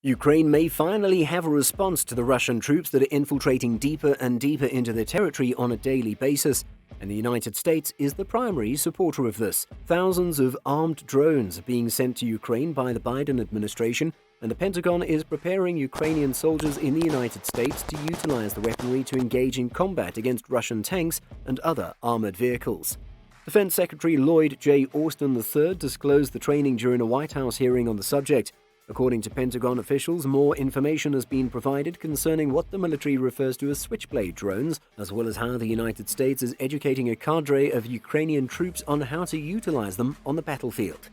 Ukraine may finally have a response to the Russian troops that are infiltrating deeper and deeper into their territory on a daily basis, and the United States is the primary supporter of this. Thousands of armed drones are being sent to Ukraine by the Biden administration, and the Pentagon is preparing Ukrainian soldiers in the United States to utilize the weaponry to engage in combat against Russian tanks and other armored vehicles. Defense Secretary Lloyd J. Austin III disclosed the training during a White House hearing on the subject. According to Pentagon officials, more information has been provided concerning what the military refers to as Switchblade drones, as well as how the United States is educating a cadre of Ukrainian troops on how to utilize them on the battlefield.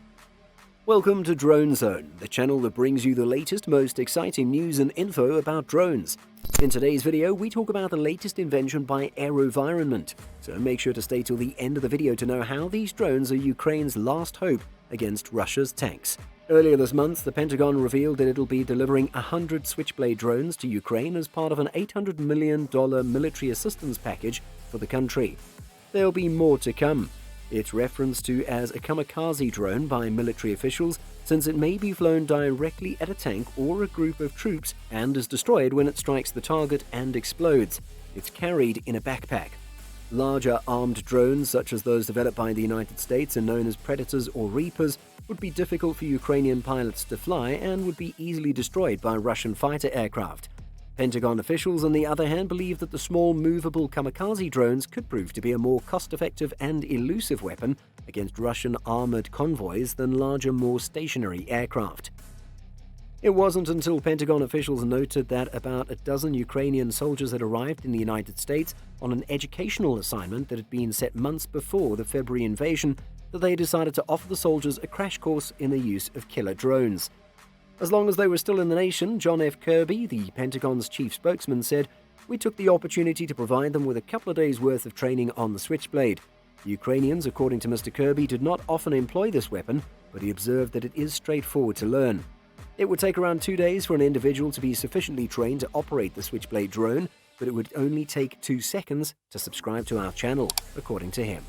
Welcome to Drone Zone, the channel that brings you the latest, most exciting news and info about drones. In today's video, we talk about the latest invention by AeroVironment, so make sure to stay till the end of the video to know how these drones are Ukraine's last hope against Russia's tanks. Earlier this month, the Pentagon revealed that it'll be delivering 100 Switchblade drones to Ukraine as part of an $800 million military assistance package for the country. There'll be more to come. It's referenced to as a Kamikaze Drone by military officials, since it may be flown directly at a tank or a group of troops and is destroyed when it strikes the target and explodes. It's carried in a backpack. Larger armed drones, such as those developed by the United States and known as Predators or Reapers, would be difficult for Ukrainian pilots to fly and would be easily destroyed by Russian fighter aircraft. Pentagon officials, on the other hand, believe that the small movable Kamikaze drones could prove to be a more cost-effective and elusive weapon against Russian armored convoys than larger, more stationary aircraft. It wasn't until Pentagon officials noted that about a dozen Ukrainian soldiers had arrived in the United States on an educational assignment that had been set months before the February invasion that they decided to offer the soldiers a crash course in the use of killer drones. As long as they were still in the nation, John F. Kirby, the Pentagon's chief spokesman, said, "We took the opportunity to provide them with a couple of days' worth of training on the Switchblade." The Ukrainians, according to Mr. Kirby, did not often employ this weapon, but he observed that it is straightforward to learn. It would take around 2 days for an individual to be sufficiently trained to operate the Switchblade drone, but it would only take 2 seconds to subscribe to our channel, according to him.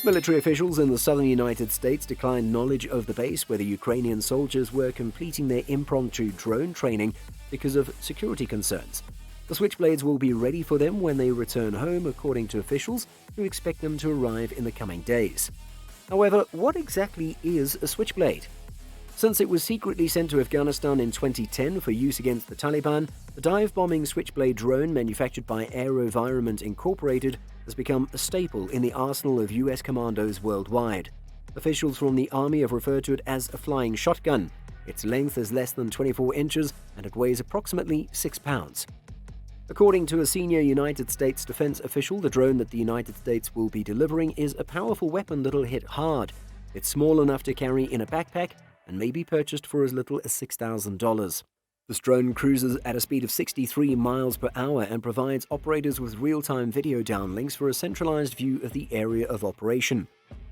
Military officials in the southern United States declined knowledge of the base where the Ukrainian soldiers were completing their impromptu drone training because of security concerns. The Switchblades will be ready for them when they return home, according to officials, who expect them to arrive in the coming days. However, what exactly is a Switchblade? Since it was secretly sent to Afghanistan in 2010 for use against the Taliban, the dive-bombing Switchblade drone manufactured by AeroVironment Incorporated has become a staple in the arsenal of U.S. commandos worldwide. Officials from the Army have referred to it as a flying shotgun. Its length is less than 24 inches and it weighs approximately 6 pounds. According to a senior United States defense official, the drone that the United States will be delivering is a powerful weapon that'll hit hard. It's small enough to carry in a backpack and may be purchased for as little as $6,000. This drone cruises at a speed of 63 miles per hour and provides operators with real-time video downlinks for a centralized view of the area of operation.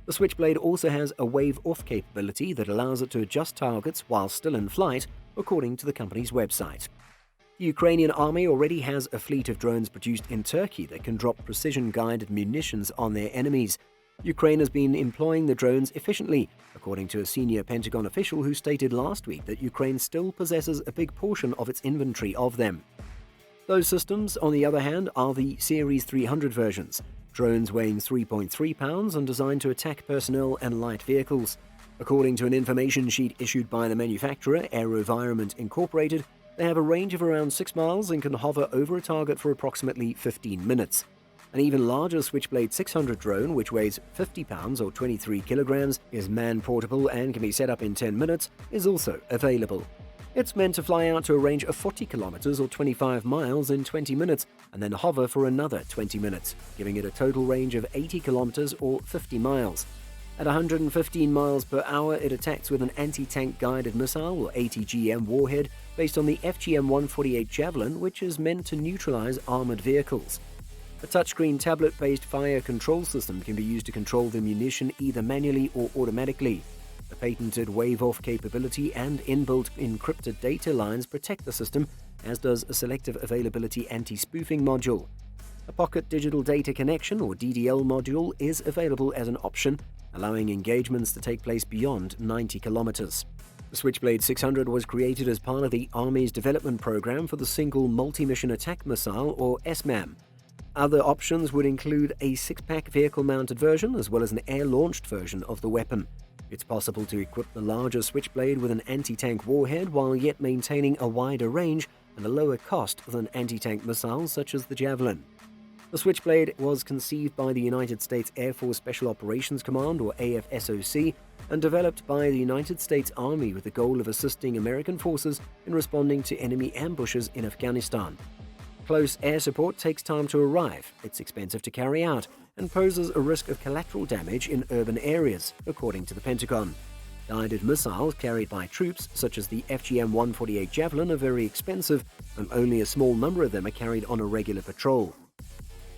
The Switchblade also has a wave-off capability that allows it to adjust targets while still in flight, according to the company's website. The Ukrainian army already has a fleet of drones produced in Turkey that can drop precision-guided munitions on their enemies. Ukraine has been employing the drones efficiently, according to a senior Pentagon official who stated last week that Ukraine still possesses a big portion of its inventory of them. Those systems, on the other hand, are the Series 300 versions, drones weighing 3.3 pounds and designed to attack personnel and light vehicles. According to an information sheet issued by the manufacturer, AeroVironment Incorporated, they have a range of around 6 miles and can hover over a target for approximately 15 minutes. An even larger Switchblade 600 drone, which weighs 50 pounds or 23 kilograms, is man-portable and can be set up in 10 minutes, is also available. It's meant to fly out to a range of 40 kilometers or 25 miles in 20 minutes and then hover for another 20 minutes, giving it a total range of 80 kilometers or 50 miles. At 115 miles per hour, it attacks with an anti-tank guided missile or ATGM warhead based on the FGM-148 Javelin, which is meant to neutralize armored vehicles. A touchscreen tablet-based fire control system can be used to control the munition either manually or automatically. The patented wave-off capability and inbuilt encrypted data lines protect the system, as does a selective availability anti-spoofing module. A pocket digital data connection or DDL module is available as an option, allowing engagements to take place beyond 90 kilometers. The Switchblade 600 was created as part of the Army's development program for the Single Multi-Mission Attack Missile, or SMAM. Other options would include a six-pack vehicle-mounted version as well as an air-launched version of the weapon. It's possible to equip the larger Switchblade with an anti-tank warhead while yet maintaining a wider range and a lower cost than anti-tank missiles such as the Javelin. The Switchblade was conceived by the United States Air Force Special Operations Command, or AFSOC, and developed by the United States Army with the goal of assisting American forces in responding to enemy ambushes in Afghanistan. Close air support takes time to arrive, it's expensive to carry out, and poses a risk of collateral damage in urban areas, according to the Pentagon. Guided missiles carried by troops, such as the FGM-148 Javelin, are very expensive, and only a small number of them are carried on a regular patrol.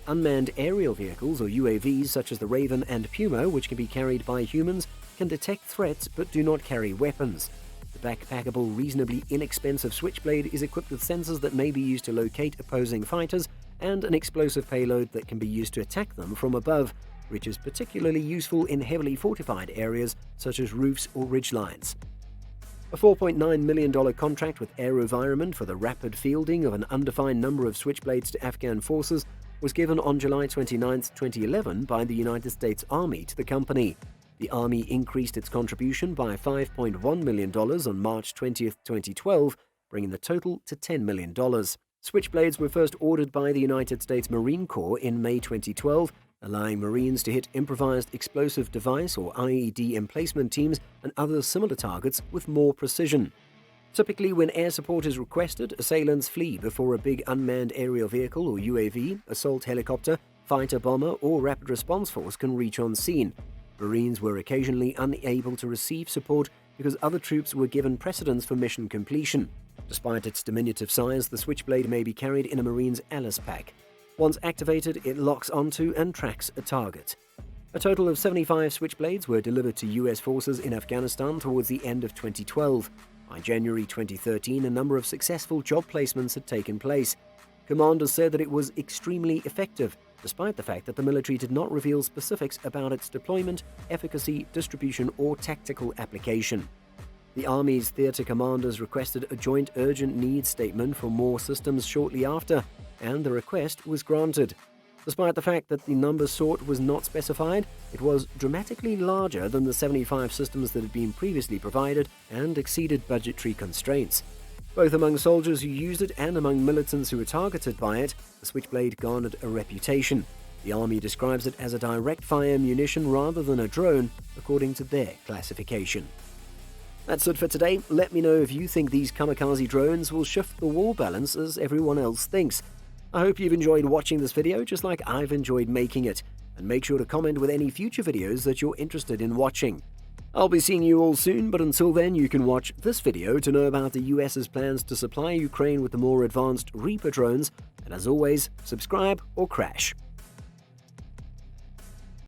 Unmanned aerial vehicles, or UAVs, such as the Raven and Puma, which can be carried by humans, can detect threats but do not carry weapons. The backpackable, reasonably inexpensive Switchblade is equipped with sensors that may be used to locate opposing fighters and an explosive payload that can be used to attack them from above, which is particularly useful in heavily fortified areas such as roofs or ridgelines. A $4.9 million contract with AeroVironment for the rapid fielding of an undefined number of Switchblades to Afghan forces was given on July 29, 2011 by the United States Army to the company. The Army increased its contribution by $5.1 million on March 20, 2012, bringing the total to $10 million. Switchblades were first ordered by the United States Marine Corps in May 2012, allowing Marines to hit improvised explosive device or IED emplacement teams and other similar targets with more precision. Typically, when air support is requested, assailants flee before a big unmanned aerial vehicle or UAV, assault helicopter, fighter bomber, or rapid response force can reach on scene. Marines were occasionally unable to receive support because other troops were given precedence for mission completion. Despite its diminutive size, the Switchblade may be carried in a Marine's Alice pack. Once activated, it locks onto and tracks a target. A total of 75 Switchblades were delivered to U.S. forces in Afghanistan towards the end of 2012. By January 2013, a number of successful job placements had taken place. Commanders said that it was extremely effective, despite the fact that the military did not reveal specifics about its deployment, efficacy, distribution, or tactical application. The Army's theater commanders requested a joint urgent needs statement for more systems shortly after, and the request was granted. Despite the fact that the number sought was not specified, it was dramatically larger than the 75 systems that had been previously provided and exceeded budgetary constraints. Both among soldiers who used it and among militants who were targeted by it, the Switchblade garnered a reputation. The Army describes it as a direct-fire munition rather than a drone, according to their classification. That's it for today. Let me know if you think these kamikaze drones will shift the war balance as everyone else thinks. I hope you've enjoyed watching this video just like I've enjoyed making it, and make sure to comment with any future videos that you're interested in watching. I'll be seeing you all soon, but until then you can watch this video to know about the US's plans to supply Ukraine with the more advanced Reaper drones, and as always, subscribe or crash.